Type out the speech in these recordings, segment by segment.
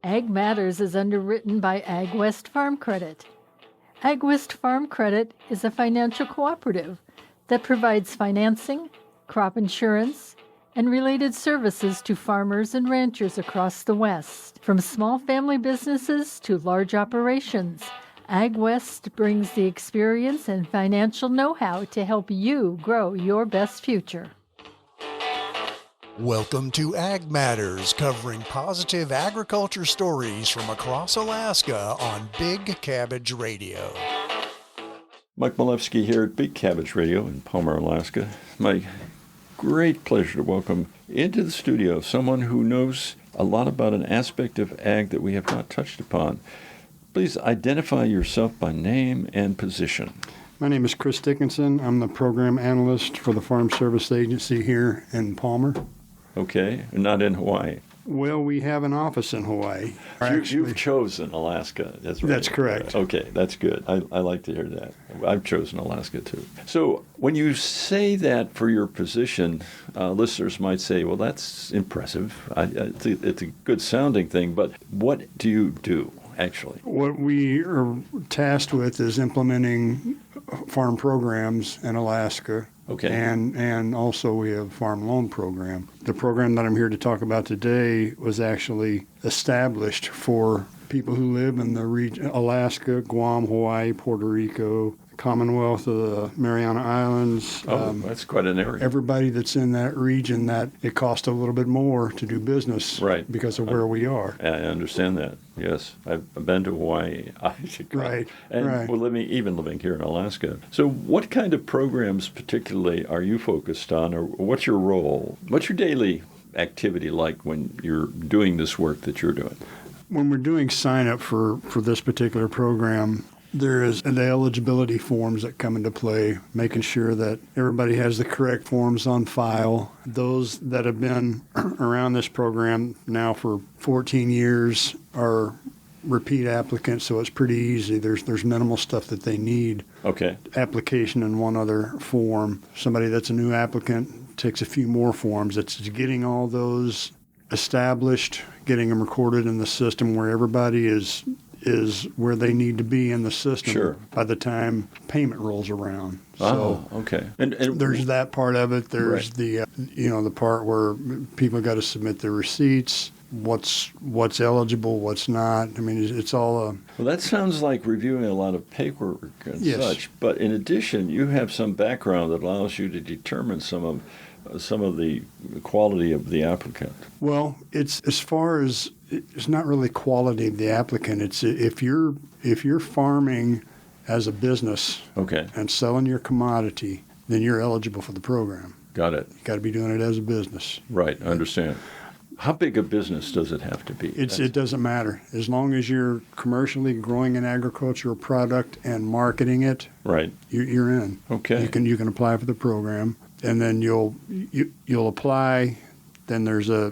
Ag Matters is underwritten by Ag West Farm Credit. Ag West Farm Credit is a financial cooperative that provides financing, crop insurance, and related services to farmers and ranchers across the West. From small family businesses to large operations, Ag West brings the experience and financial know-how to help you grow your best future. Welcome to Ag Matters, covering positive agriculture stories from across Alaska on Big Cabbage Radio. Mike Chmielewski here at Big Cabbage Radio in Palmer, Alaska. My great pleasure to welcome into the studio someone who knows a lot about an aspect of ag that we have not touched upon. Please identify yourself by name and position. My name is Chris Dickinson. I'm the program analyst for the Farm Service Agency here in Palmer. Okay, not in Hawaii. Well, we have an office in Hawaii. You've chosen Alaska. That's right. That's correct. Okay, that's good. I like to hear that. I've chosen Alaska too. So when you say that for your position, listeners might say, well, that's impressive. It's a good sounding thing, but what do you do, actually? What we are tasked with is implementing farm programs in Alaska. Okay. And also we have a farm loan program. The program that I'm here to talk about today was actually established for people who live in the region, Alaska, Guam, Hawaii, Puerto Rico, Commonwealth of the Mariana Islands. That's quite an area. Everybody that's in that region, that it costs a little bit more to do business, right, because of where we are. I understand that. Yes, I've been to Hawaii. Right. Well, living here in Alaska. So, what kind of programs particularly are you focused on, or what's your role? What's your daily activity like when you're doing this work that you're doing? When we're doing sign up for this particular program, there is the eligibility forms that come into play, making sure that everybody has the correct forms on file. Those that have been around this program now for 14 years are repeat applicants, so it's pretty easy. There's minimal stuff that they need. Okay. Application and one other form. Somebody that's a new applicant takes a few more forms. It's getting all those established, getting them recorded in the system where everybody is where they need to be in the system by the time payment rolls around. So okay. And there's that part of it. There's the the part where people got to submit their receipts. What's eligible, what's not. I mean, it's all well, that sounds like reviewing a lot of paperwork and such. But in addition, you have some background that allows you to determine some of the quality of the applicant. Well, it's as far as it's not really quality of the applicant. It's if you're farming as a business and selling your commodity, then you're eligible for the program. Got it. You got to be doing it as a business. Right, I understand. How big a business does it have to be? It doesn't matter. As long as you're commercially growing an agricultural product and marketing it, right, you're in. Okay. You can apply for the program, and then you'll apply. Then there's a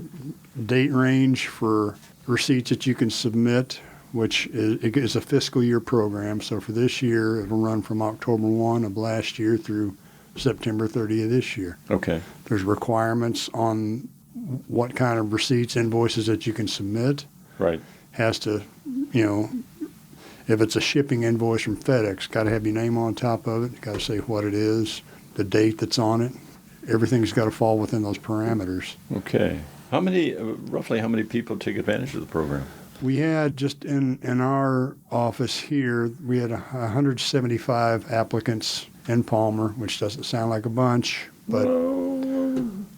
date range for receipts that you can submit, which is a fiscal year program. So for this year, it'll run from October 1 of last year through September 30 of this year. Okay. There's requirements on what kind of receipts, invoices that you can submit. Right. Has to, if it's a shipping invoice from FedEx, got to have your name on top of it. Got to say what it is, the date that's on it. Everything's got to fall within those parameters. Okay. Roughly how many people take advantage of the program? We had just in our office here, we had 175 applicants in Palmer, which doesn't sound like a bunch, but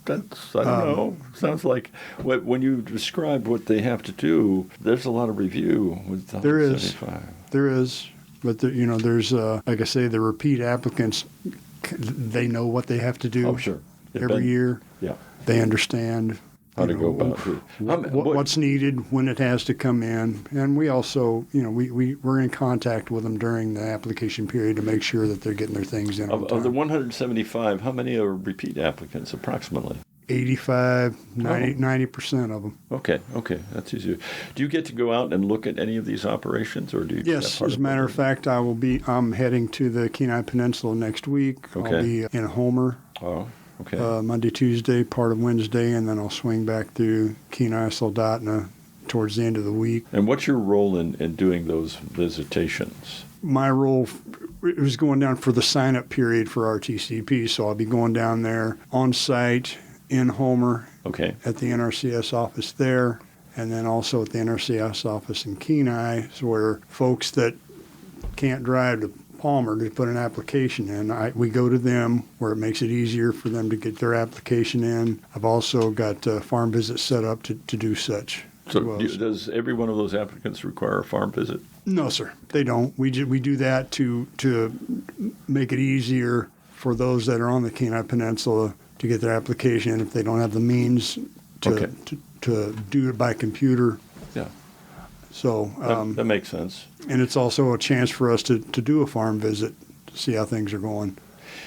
that's, I don't know. Sounds like when you describe what they have to do, there's a lot of review with the 175. There is. But, there's, like I say, the repeat applicants, they know what they have to do every year. Yeah. They understand how to go about it. What's needed, when it has to come in. And we also, we're in contact with them during the application period to make sure that they're getting their things in on time. Of the 175, how many are repeat applicants approximately? 85, 90% of them. Okay, that's easier. Do you get to go out and look at any of these operations, or do you? Yes, as a matter of fact, I'm heading to the Kenai Peninsula next week. Okay. I'll be in Homer. Oh, okay. Monday, Tuesday, part of Wednesday, and then I'll swing back through Kenai, Soldotna, towards the end of the week. And what's your role in doing those visitations? My role was going down for the sign-up period for RTCP, so I'll be going down there on site in Homer at the NRCS office there, and then also at the NRCS office in Kenai, so where folks that can't drive to Palmer to put an application in, we go to them where it makes it easier for them to get their application in. I've also got farm visits set up to do such. So does every one of those applicants require a farm visit? No, sir, they don't. We do that to make it easier for those that are on the Kenai Peninsula to get their application in if they don't have the means to do it by computer. Yeah. So that makes sense. And it's also a chance for us to do a farm visit to see how things are going.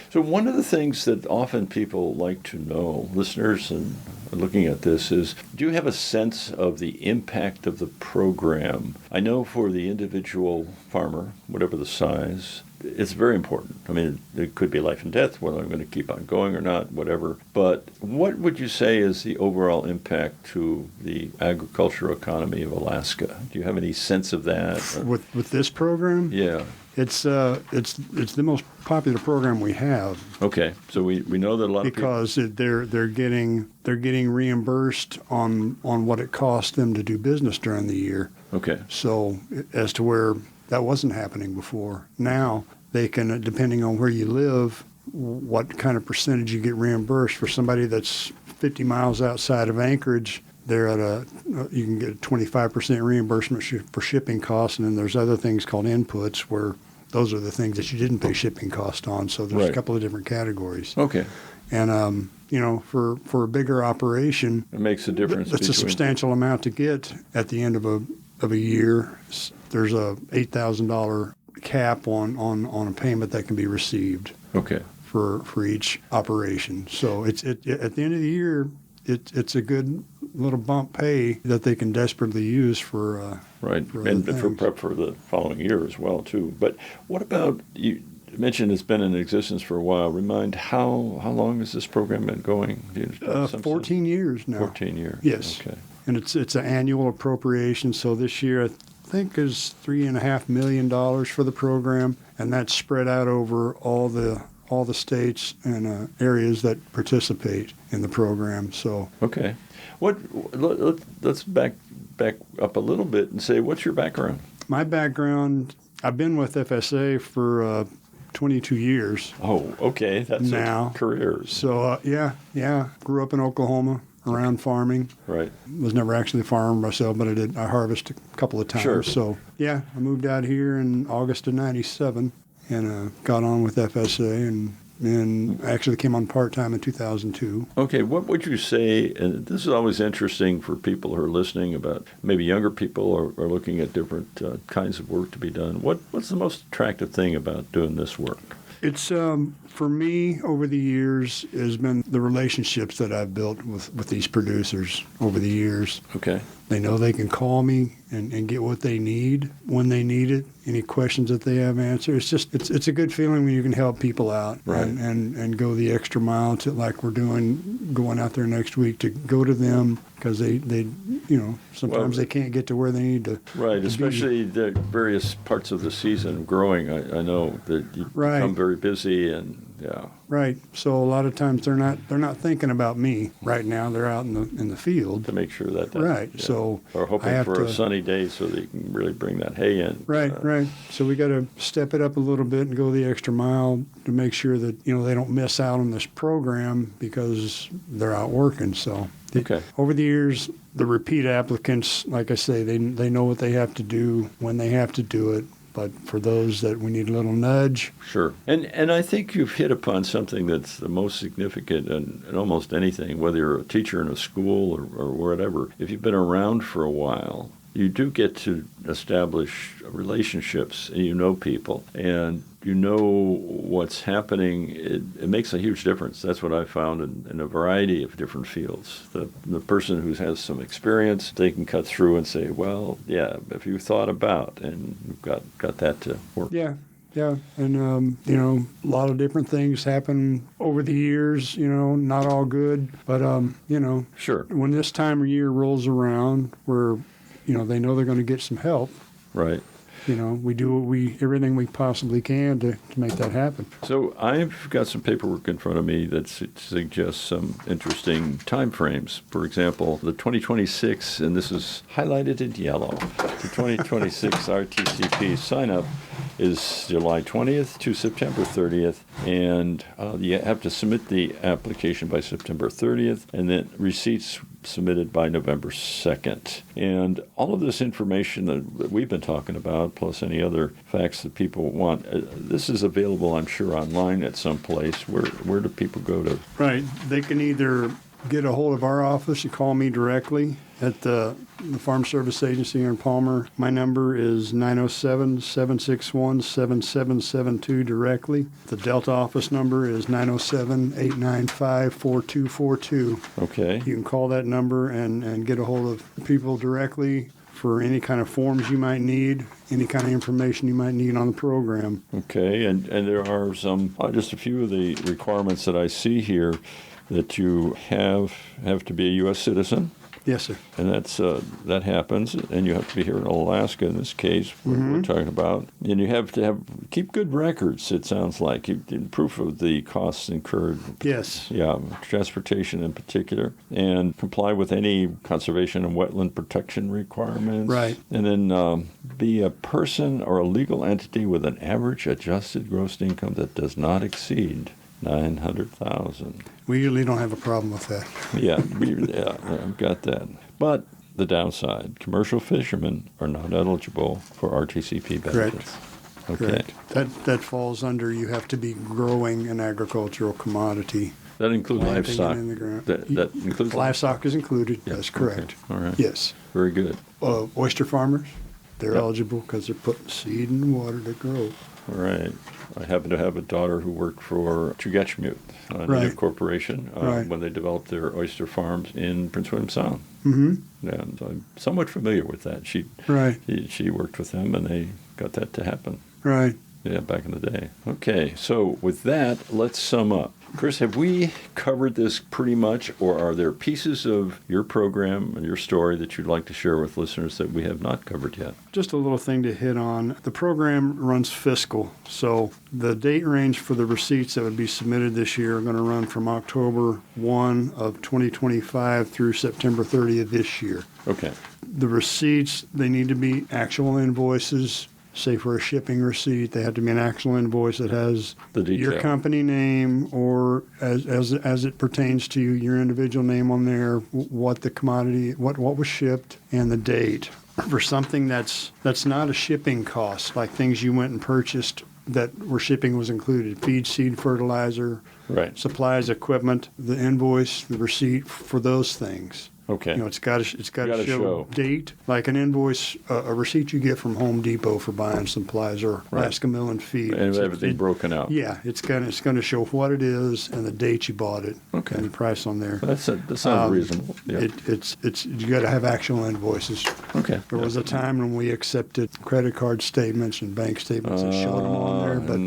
So one of the things that often people like to know, listeners and looking at this, is do you have a sense of the impact of the program? I know for the individual farmer, whatever the size, it's very important. I mean, it could be life and death, whether I'm going to keep on going or not, whatever. But what would you say is the overall impact to the agricultural economy of Alaska? Do you have any sense of that? With this program? Yeah. It's the most popular program we have. Okay, so we know that a lot of people, because they're getting reimbursed on what it costs them to do business during the year. Okay. So as to where that wasn't happening before, now they can, depending on where you live, what kind of percentage you get reimbursed. For somebody that's 50 miles outside of Anchorage, they're at you can get a 25% reimbursement for shipping costs, and then there's other things called inputs where those are the things that you didn't pay shipping cost on. So there's a couple of different categories. Okay. And for a bigger operation, it makes a difference. That's a substantial amount to get at the end of a year. There's a $8,000 cap on a payment that can be received. Okay. For each operation. So it's at the end of the year, it's a good little bump pay that they can desperately use for right, for and things. for prep for the following year as well too. But what about, you mentioned it's been in existence for a while. Remind how long has this program been going? 14 years now. 14 years. Yes. Okay. And it's an annual appropriation. So this year I think is $3.5 million for the program, and that's spread out over all the states and areas that participate in the program. So okay, let's back up a little bit and say, what's your background? My background, I've been with FSA for 22 years. Oh, okay, that's now a career. So yeah, grew up in Oklahoma around farming. Right. Was never actually a farmer myself, but I harvested a couple of times. Sure. So yeah, I moved out here in August of '97. And got on with FSA and actually came on part-time in 2002. Okay, what would you say, and this is always interesting for people who are listening about maybe younger people are looking at different kinds of work to be done. What's the most attractive thing about doing this work? It's, for me, over the years, has been the relationships that I've built with these producers over the years. Okay. They know they can call me and get what they need when they need it. Any questions that they have answered. It's a good feeling when you can help people out. Right. And go the extra mile to, like we're going out there next week, to go to them because they sometimes they can't get to where they need to. Right, to especially the various parts of the season of growing. I know that you become very busy and yeah. Right. So a lot of times they're not thinking about me right now. They're out in the field to make sure that right. Yeah. So or hoping for a sunny day so that you can really bring that hay in. Right. So we got to step it up a little bit and go the extra mile to make sure that they don't miss out on this program because they're out working. So over the years, the repeat applicants, like I say, they know what they have to do when they have to do it. But for those that we need a little nudge. Sure. And I think you've hit upon something that's the most significant in almost anything, whether you're a teacher in a school or whatever. If you've been around for a while, you do get to establish relationships and you know people and you know what's happening. It makes a huge difference. That's what I found in a variety of different fields. The person who has some experience, they can cut through and say, well, yeah, if you thought about, and you've got that to work. Yeah. And, a lot of different things happen over the years, not all good. But, Sure. when this time of year rolls around, we're they know they're going to get some help. Right. We do everything we possibly can to make that happen. So I've got some paperwork in front of me that suggests some interesting time frames. For example, the 2026, and this is highlighted in yellow, the 2026 RTCP sign-up is July 20th to September 30th, and you have to submit the application by September 30th, and then receipts submitted by November 2nd. And all of this information that we've been talking about, plus any other facts that people want, this is available, I'm sure, online at some place. Where do people go to? Right. They can either get a hold of our office and call me directly at the Farm Service Agency here in Palmer. My number is 907-761-7772 directly. The Delta office number is 907-895-4242. Okay. You can call that number and get a hold of people directly for any kind of forms you might need, any kind of information you might need on the program. Okay, and there are some, just a few of the requirements that I see here, that you have to be a U.S. citizen. Yes, sir. And that happens, and you have to be here in Alaska in this case, we're talking about. And you have to keep good records, it sounds like, proof of the costs incurred. Yes. Yeah, transportation in particular, and comply with any conservation and wetland protection requirements. Right. And then be a person or a legal entity with an average adjusted gross income that does not exceed $900,000. We usually don't have a problem with that. Yeah, I've got that. But the downside, commercial fishermen are not eligible for RTCP benefits. Correct. Okay. Correct. That falls under, you have to be growing an agricultural commodity. That includes planting livestock. it in the ground. That includes livestock is included. Yeah, That's correct. okay. All right. Yes. Very good. Oyster farmers, they're Yep. eligible because they're putting seed in the water to grow. All right. I happen to have a daughter who worked for Geographically, a Right. native corporation, Right. when they developed their oyster farms in Prince William Sound. Mm-hmm. And I'm somewhat familiar with that. She worked with them, and they got that to happen. Right. Yeah, back in the day. Okay, so with that, let's sum up. Chris, have we covered this pretty much, or are there pieces of your program and your story that you'd like to share with listeners that we have not covered yet? Just a little thing to hit on. The program runs fiscal, so the date range for the receipts that would be submitted this year are going to run from October 1 of 2025 through September 30th this year. Okay. The receipts, they need to be actual invoices. Say for a shipping receipt, they have to be an actual invoice that has The detail. your company name, or as it pertains to your individual name on there, what the commodity, what was shipped, and the date. For something that's not a shipping cost, like things you went and purchased that where shipping was included, feed, seed, fertilizer, Right. supplies, equipment, the invoice, the receipt for those things. Okay. It's got to Gotta show show. date, like an invoice, a receipt you get from Home Depot for buying supplies or Right. Alaska Mill and Feed. And everything broken out. Yeah, it's gonna show what it is and the date you bought it. Okay. And the price on there. That sounds reasonable. Yeah. It's you got to have actual invoices. Okay. There was a time when we accepted credit card statements and bank statements and showed them on there, but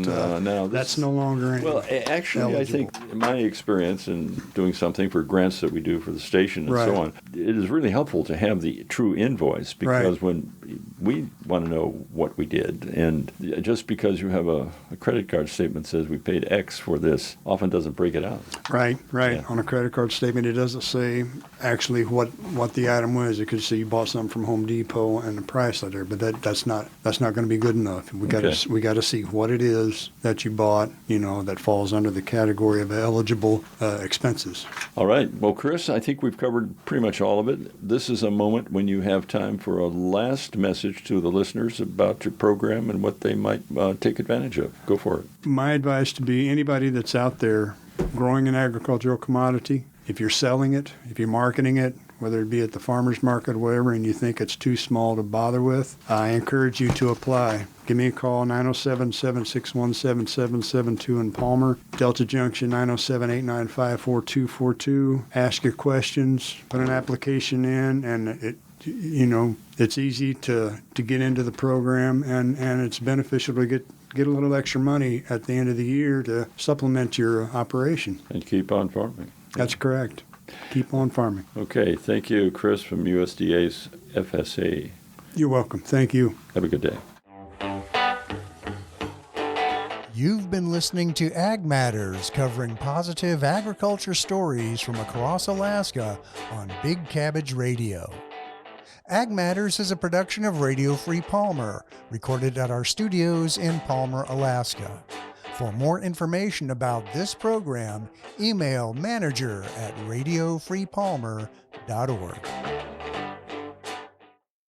now that's this- no longer in. Well, actually, I think in my experience in doing something for grants that we do for the station and Right. so on, it is really helpful to have the true invoice, because when we want to know what we did, and just because you have a credit card statement says we paid X for this, often doesn't break it out. Right. Yeah. On a credit card statement, it doesn't say actually what the item was. It could say you bought something from Home Depot and the price letter, but that's not going to be good enough. We got to see what it is that you bought. That falls under the category of eligible expenses. All right. Well, Chris, I think we've covered pretty much all of it. This is a moment when you have time for a last message to the listeners about your program and what they might take advantage of. Go for it. My advice to be anybody that's out there growing an agricultural commodity, if you're selling it, if you're marketing it, whether it be at the farmer's market or whatever, and you think it's too small to bother with, I encourage you to apply. Give me a call, 907-761-7772 in Palmer. Delta Junction, 907-895-4242. Ask your questions, put an application in, and it's easy to get into the program, and it's beneficial to get a little extra money at the end of the year to supplement your operation. And keep on farming. That's correct. keep on farming. Okay, thank you, Chris from USDA's FSA. You're welcome. Thank you. Have a good day. You've been listening to Ag Matters, covering positive agriculture stories from across Alaska on Big Cabbage Radio. Ag Matters is a production of Radio Free Palmer, recorded at our studios in Palmer, Alaska. For more information about this program, email manager@radiofreepalmer.org.